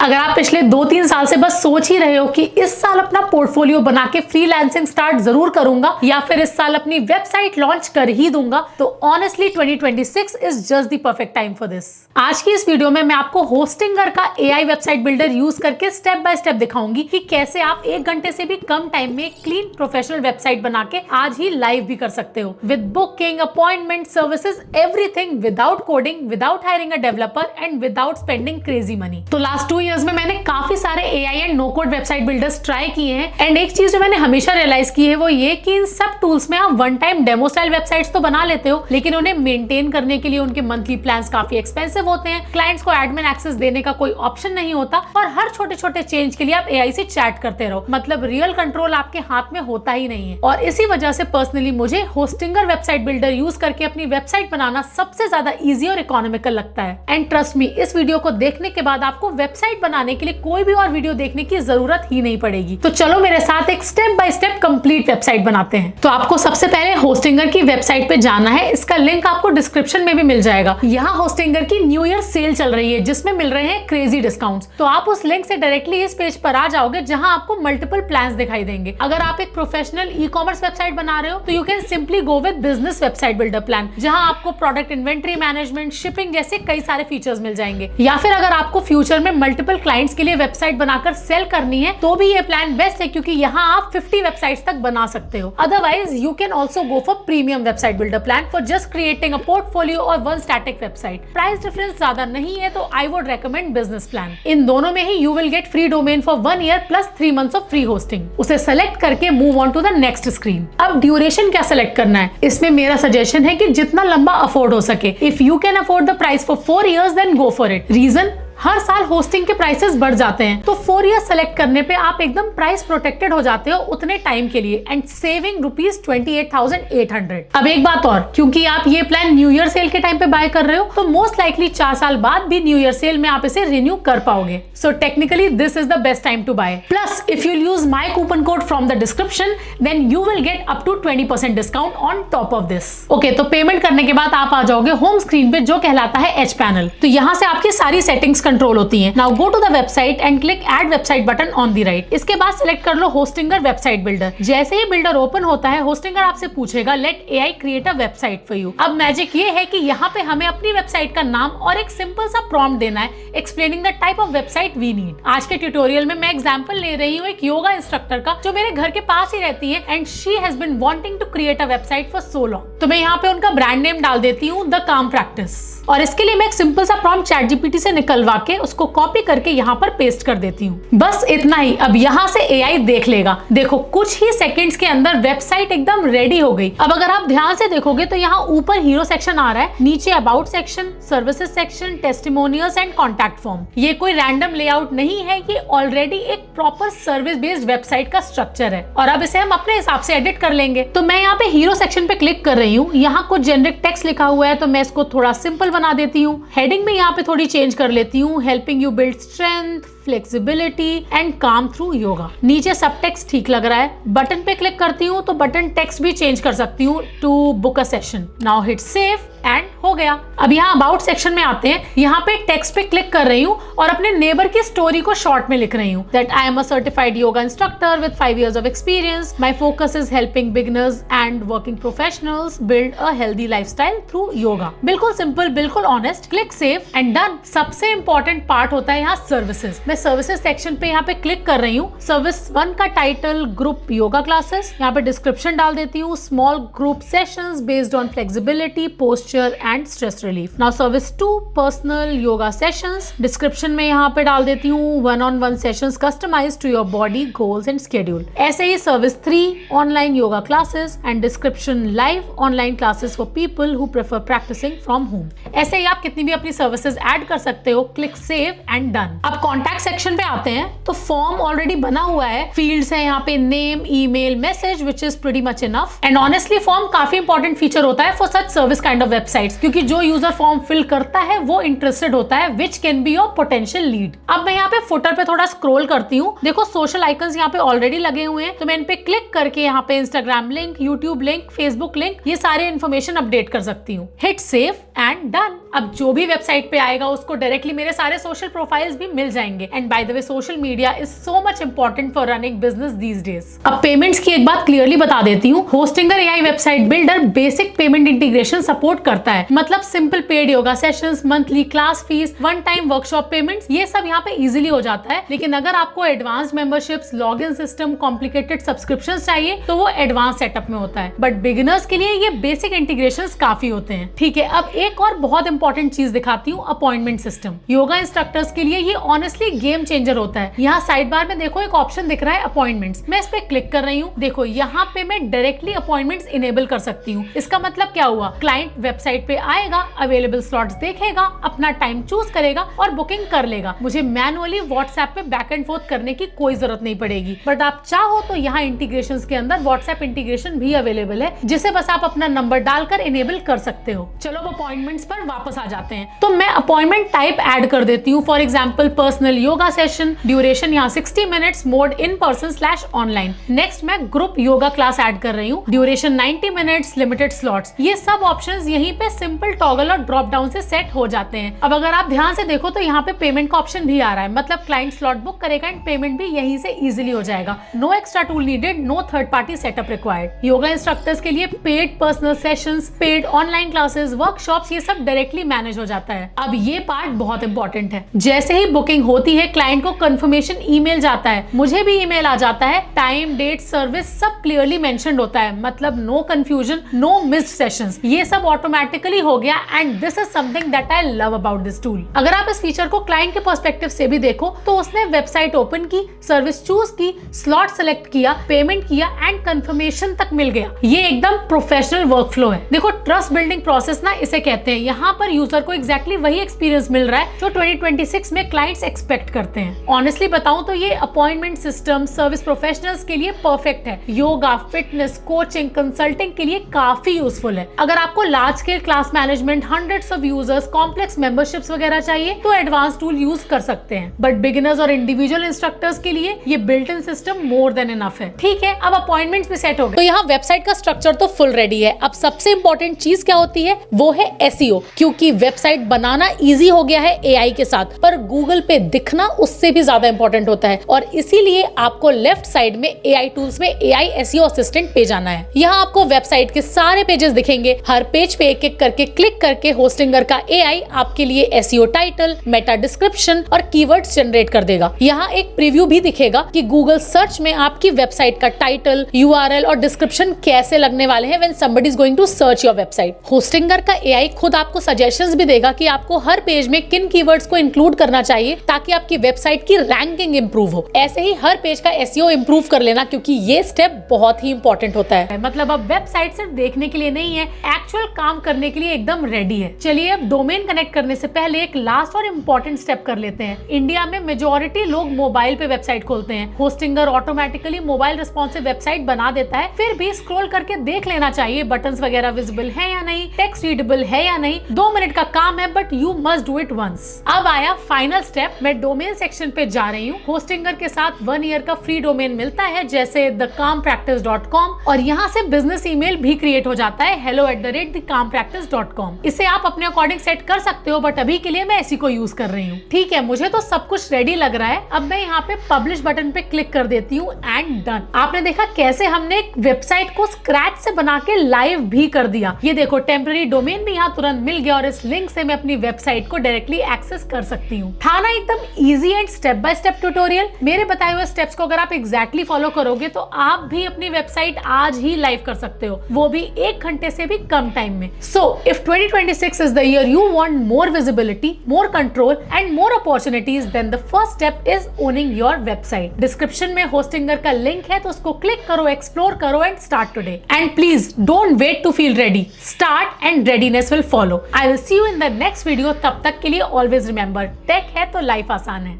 अगर आप पिछले 2-3 साल से बस सोच ही रहे हो कि इस साल अपना पोर्टफोलियो बना के फ्रीलांसिंग स्टार्ट जरूर करूंगा या फिर इस साल अपनी वेबसाइट लॉन्च कर ही दूंगा, तो honestly 2026 is just the perfect time for this. आज की इस वीडियो में मैं आपको होस्टिंगर का एआई वेबसाइट बिल्डर यूज करके स्टेप बाय स्टेप दिखाऊंगी कि कैसे आप 1 घंटे से भी कम टाइम में क्लीन प्रोफेशनल वेबसाइट बना के आज ही लाइव भी कर सकते हो with booking, appointment, services, everything without coding, without hiring a developer and without spending crazy money. तो लास्ट 2 इयर्स में मैंने काफी सारे AI and no code website builders try किए हैं एंड एक चीज जो मैंने हमेशा रियलाइज की है वो ये कि इन सब टूल्स में आप one time demo style websites तो बना लेते हो, लेकिन उन्हें मेंटेन करने के लिए उनके मंथली प्लान्स काफी एक्सपेंसिव होते हैं, क्लाइंट्स को एडमिन एक्सेस देने का कोई ऑप्शन नहीं होता और हर छोटे छोटे चेंज के लिए आप एआई से चैट करते रहो, मतलब रियल कंट्रोल आपके हाथ में होता ही नहीं है। और इसी वजह से पर्सनली मुझे होस्टिंगर वेबसाइट बिल्डर यूज करके अपनी वेबसाइट बनाना सबसे ज्यादा इजी और इकोनॉमिकल लगता है। एंड ट्रस्ट मी, इस वीडियो को देखने के बाद आपको वेबसाइट बनाने के लिए कोई भी और वीडियो देखने की जरूरत ही नहीं पड़ेगी। तो चलो मेरे साथ एक step by step complete website बनाते हैं। तो आपको सबसे पहले होस्टिंगर की वेबसाइट पे जाना है, इसका लिंक आपको डिस्क्रिप्शन में भी मिल जाएगा। यहाँ होस्टिंगर की न्यू ईयर सेल चल रही है जिसमें मिल रहे हैं क्रेजी डिस्काउंट्स, तो आप उस लिंक से डायरेक्टली इस पेज पर आ जाओगे जहां आपको मल्टीपल प्लान्स दिखाई देंगे। अगर आप एक प्रोफेशनल ई कॉमर्स वेबसाइट बना रहे हो तो you can simply go with business website builder plan, जहां आपको प्रोडक्ट इन्वेंटरी मैनेजमेंट, शिपिंग जैसे कई सारे फीचर्स मिल जाएंगे। या फिर अगर आपको फ्यूचर में मल्टीपल क्लाइंट्स के लिए वेबसाइट बनाकर सेल करनी है तो भी ये प्लान बेस्ट है, क्योंकि यहाँ आप 50 वेबसाइट्स तक बना सकते हो। Otherwise you can also go for premium website builder plan for just creating a portfolio और one static website. Price difference ज्यादा नहीं है तो I would recommend business plan. इन दोनों में ही you will get free domain for 1 year plus 3 months of free hosting. उसे सेलेक्ट करके move on to the next screen. अब ड्यूरेशन क्या सेलेक्ट करना है, इसमें मेरा सजेशन है कि जितना लंबा अफोर्ड हो सके। If you can afford the price for 4 years then go for it. Reason, हर साल होस्टिंग के प्राइसेस बढ़ जाते हैं, तो 4 ईयर सेलेक्ट करने पे आप एकदम प्राइस प्रोटेक्टेड हो जाते हो उतने टाइम के लिए एंड सेविंग ₹28,800। अब एक बात और, क्योंकि आप ये प्लान न्यू ईयर सेल के टाइम पे बाय कर रहे हो तो मोस्ट लाइकली 4 साल बाद भी न्यू ईयर सेल में आप इसे रिन्यू कर पाओगे। So technically this is the best time to buy. Plus if you use my coupon code from the description then you will get up to 20% discount on top of this. Okay, तो payment करने के बाद आप आ जाओगे home screen पे जो कहलाता है एच पैनल। तो यहाँ से आपकी सारी सेटिंग्स कंट्रोल होती हैं। Now go to the website and click add website button on the right. इसके बाद सिलेक्ट कर लो होस्टिंगर वेबसाइट बिल्डर। जैसे ही बिल्डर ओपन होता है होस्टिंगर आपसे पूछेगा let AI create a website for you. अब मैजिक ये है कि यहाँ पे हमें अपनी वेबसाइट का नाम और एक सिंपल सा प्रॉम्प्ट देना है explaining the type of website we need. आज के ट्यूटोरियल में मैं एग्जांपल ले रही हूँ एक योगा इंस्ट्रक्टर का जो मेरे घर के पास ही रहती है and she has been wanting to create a website for so long. तो मैं यहाँ पे उनका ब्रांड नेम डाल देती हूँ द काम प्रैक्टिस, और इसके लिए मैं एक सिंपल सा प्रॉम्प्ट चैटजीपीटी से निकलवा के उसको कॉपी करके यहाँ पर पेस्ट कर देती हूँ। बस इतना ही। अब यहाँ से एआई देख लेगा। देखो कुछ ही सेकंड्स के अंदर वेबसाइट एकदम रेडी हो गई। अब अगर आप ध्यान से देखोगे तो यहाँ ऊपर हीरो सेक्शन आ रहा है, नीचे about section, services section, testimonials and contact form. ये कोई रैंडम लेआउट नहीं है, ये ऑलरेडी एक प्रॉपर सर्विस बेस्ड वेबसाइट का स्ट्रक्चर है और अब इसे हम अपने हिसाब से एडिट कर लेंगे। तो मैं यहाँ पे हीरो सेक्शन पे क्लिक कर रही हूँ। यहाँ कुछ जेनरिक टेक्स्ट लिखा हुआ है तो मैं इसको थोड़ा सिंपल बना देती हूँ। हेडिंग में यहाँ पे थोड़ी चेंज कर लेती हूँ, helping you build strength, flexibility and काम थ्रू योगा। नीचे सब टेक्स्ट ठीक लग रहा है। बटन पे क्लिक करती हूँ तो बटन टेक्स्ट भी चेंज कर सकती हूँ to book a session. Now hit save and हो गया। अब यहाँ अबाउट सेक्शन में आते हैं। यहाँ पे टेक्स्ट पे क्लिक कर रही हूँ और अपने नेबर की स्टोरी को शॉर्ट में लिख रही हूँ that I am a certified yoga instructor with 5 years of experience. My focus is helping beginners and working professionals build a healthy lifestyle through yoga. बिल्कुल सिंपल, बिल्कुल honest. Click save and done. सबसे important part होता है यहाँ services. मैं services section पे यहाँ पे क्लिक कर रही हूँ। सर्विस 1 का टाइटल ग्रुप योगा क्लासेस, यहाँ पे डिस्क्रिप्शन डाल देती हूँ small group sessions based on flexibility, posture and stress relief. Now service 2 personal yoga sessions, description में यहाँ पे डाल देती हूँ 1-on-1 sessions customised to your body goals and schedule. ऐसे ही service 3 online yoga classes and description live online classes for people who prefer practising from home. ऐसे ही आप कितनी भी अपनी सर्विसेज ऐड कर सकते हो। Click save and done. अब कॉन्टैक्ट सेक्शन पे आते हैं तो फॉर्म ऑलरेडी बना हुआ है। फील्ड्स है यहाँ पे name, email, message, which is pretty much enough and honestly form काफी इंपॉर्टेंट फीचर होता है for such service kind of websites, क्योंकि जो यूजर फॉर्म फिल करता है वो इंटरेस्टेड होता है, which can be your potential lead. अब मैं यहाँ पे फुटर पे थोड़ा स्क्रॉल करती हूँ, देखो सोशल आइकन्स यहाँ पे ऑलरेडी लगे हुए हैं, तो मैं इन पे क्लिक करके यहाँ पे Instagram link, YouTube link, Facebook link, ये सारे इन्फॉर्मेशन अपडेट कर सकती हूँ। Hit save and done. अब जो भी वेबसाइट पे आएगा उसको डायरेक्टली मेरे सारे सोशल प्रोफाइल्स भी मिल जाएंगे। And by the way social media is so much important for running business these days. अब पेमेंट्स की एक बात क्लियरली बता देती हूँ, Hostinger AI website builder basic payment integration support करता है, मतलब simple paid yoga sessions, monthly class fees, one time workshop payments, ये सब यहाँ पे इजीली हो जाता है। लेकिन अगर आपको advance memberships, login system, complicated subscriptions चाहिए तो वो एडवांस सेटअप में होता है, बट बिगिनर्स के लिए ये बेसिक इंटीग्रेशंस काफी होते हैं। ठीक है, अब एक और बहुत इंपॉर्टेंट चीज दिखाती हूँ, अपॉइंटमेंट सिस्टम। योगा इंस्ट्रक्टर्स के लिए ये ऑनेस्टली गेम चेंजर होता है। यहाँ साइड बार में देखो एक ऑप्शन दिख रहा है अपॉइंटमेंट्स, मैं इस पे क्लिक कर रही हूँ। देखो यहाँ पे मैं डायरेक्टली अपॉइंटमेंट्स इनेबल कर सकती हूँ। इसका मतलब क्या हुआ, क्लाइंट वेबसाइट पे आएगा, अवेलेबल स्लॉट्स देखेगा, अपना टाइम चूज करेगा और बुकिंग कर लेगा। मुझे मैनुअली व्हाट्सएप पे बैक एंड फोर्थ करने की कोई जरूरत नहीं पड़ेगी। बट आप चाहो तो यहाँ इंटीग्रेशंस के अंदर व्हाट्सएप इंटीग्रेशन भी अवेलेबल है, जिसे बस आप अपना नंबर डालकर इनेबल कर सकते हो। चलो अब अपॉइंटमेंट्स पर वापस आ जाते हैं। तो मैं अपॉइंटमेंट टाइप ऐड कर देती हूँ, for example personal yoga session, duration यहाँ 60 मिनट्स, मोड इन पर्सन/ऑनलाइन। नेक्स्ट मैं ग्रुप योगा क्लास ऐड कर रही हूँ, ड्यूरेशन 90 मिनट्स, लिमिटेड स्लॉट्स। ये सब ऑप्शंस यहीं पे सिंपल टॉगल और ड्रॉप डाउन से सेट हो जाते हैं। अब अगर आप ध्यान से देखो तो यहाँ पे पेमेंट का ऑप्शन भी आ रहा है, मतलब क्लाइंट स्लॉट बुक करेगा एंड पेमेंट भी यहीं से इजीली हो जाएगा। No extra tool needed, no third party setup required. Yoga instructors के लिए paid personal sessions, paid online classes, workshops, ये सब डायरेक्टली मैनेज हो जाता है। अब ये पार्ट बहुत इंपॉर्टेंट है, जैसे ही बुकिंग होती है क्लाइंट को कंफर्मेशन ईमेल जाता है, मुझे भी ईमेल आ जाता है, टाइम, डेट, सर्विस सब क्लियरली मेंशन्ड होता है, मतलब no confusion, no missed sessions, ये सब ऑटोमेटिकली हो गया। And this is something that I love about this tool. अगर आप इस फीचर को क्लाइंट के पर्सपेक्टिव से भी देखो तो उसने वेबसाइट ओपन की, सर्विस चूज की, स्लॉट सेलेक्ट किया, पेमेंट किया एंड कंफर्मेशन तक मिल गया। ये एकदम प्रोफेशनल वर्कफ्लो है। देखो ट्रस्ट बिल्डिंग प्रोसेस ना इसे कहते हैं। यहाँ पर यूजर को एग्जैक्टली वही एक्सपीरियंस मिल रहा है जो 2026 में क्लाइंट्स एक्सपेक्ट करते हैं। ऑनेस्टली बताऊं तो ये अपॉइंटमेंट सिस्टम सर्विस प्रोफेशनल्स के लिए परफेक्ट है। योगा, फिटनेस, कोचिंग, कंसल्टिंग के लिए काफी यूजफुल है। अगर आपको large scale class management, hundreds of users, complex memberships वगैरह चाहिए तो एडवांस टूल यूज कर सकते हैं, बट बिगिनर्स और इंडिविजुअल इंस्ट्रक्टर्स के लिए ये built in system more than enough है। ठीक है, अब अपॉइंटमेंट्स भी सेट हो गए, तो यहाँ वेबसाइट का स्ट्रक्चर तो फुल रेडी है। अब सबसे इंपॉर्टेंट चीज क्या होती है, वो है एसईओ, क्योंकि वेबसाइट बनाना इजी हो गया है एआई के साथ, पर गूगल पे दिखना उससे भी ज्यादा इंपॉर्टेंट होता है। और इसीलिए आपको लेफ्ट साइड में एआई टूल्स में एआई एसईओ असिस्टेंट पे जाना है। यहाँ आपको वेबसाइट के सारे पेजेस दिखेंगे, हर पेज पे एक एक करके क्लिक करके होस्टिंगर का एआई आपके लिए एसईओ टाइटल, मेटा डिस्क्रिप्शन और कीवर्ड्स जनरेट कर देगा। यहाँ एक प्रीव्यू भी दिखेगा कि गूगल सर्च में आपकी वेबसाइट का टाइटल, यूआरएल और डिस्क्रिप्शन कैसे लगने वाले हैं when somebody is going to search your website. Hostinger का एआई खुद आपको सजेशंस भी देगा कि आपको हर पेज में किन कीवर्ड्स को इंक्लूड करना चाहिए ताकि आपकी वेबसाइट की रैंकिंग इंप्रूव हो। ऐसे ही हर पेज का एसईओ इंप्रूव कर लेना, क्योंकि ये स्टेप बहुत ही इंपॉर्टेंट होता है। मतलब अब वेबसाइट सिर्फ देखने के लिए नहीं है, एक्चुअल काम करने के लिए एकदम रेडी है। चलिए अब डोमेन कनेक्ट करने से पहले एक लास्ट और इम्पोर्टेंट स्टेप कर लेते हैं। इंडिया में मेजॉरिटी लोग मोबाइल पे वेबसाइट खोलते हैं। Hostinger automatically mobile responsive website बना देता है, फिर भी स्क्रॉल करके देख लेना चाहिए बटन्स वगैरह विजिबल है या नहीं, टेक्स्ट रीडेबल है या नहीं। 2 मिनट का काम है, but you must do it once. अब आया फाइनल स्टेप, मैं डोमेन सेक्शन पे जा रही हूँ। होस्टिंगर के साथ 1 ईयर का फ्री डोमेन मिलता है, जैसे thecalmpractice.com, और यहाँ से बिजनेस ईमेल भी क्रिएट हो जाता है, hello@thecalmpractice.com। इसे आप अपने अकॉर्डिंग सेट कर सकते हो, बट अभी के लिए मैं इसी को यूज कर रही हूँ। ठीक है, मुझे तो सब कुछ रेडी लग रहा है। अब मैं यहाँ पे पब्लिश बटन पे क्लिक कर देती हूँ एंड डन। आपने देखा कैसे हमने एक वेबसाइट को स्क्रैच से बना के लाइव भी कर दिया। ये देखो टेम्पररी डोमेन भी यहाँ तुरंत मिल गया और इस लिंक से मैं अपनी वेबसाइट को डायरेक्टली एक्सेस कर सकती हूँ। था ना एकदम easy and step by step tutorial. मेरे बताए हुए स्टेप्स को अगर आप एग्जैक्टली फॉलो करोगे तो आप भी अपनी वेबसाइट आज ही लाइव कर सकते हो, वो भी 1 घंटे से भी कम टाइम में। So if 2026 is the year you want more visibility, more control and more opportunities, then the first step is owning your website. Description में होस्टिंगर का लिंक है, तो उसको क्लिक करो, एक्सप्लोर करो and start today. And please don't wait to feel ready, start and readiness will follow. I will see you in the next video. तब तक के लिए ऑलवेज रिमेंबर, टेक है तो लाइफ आसान है।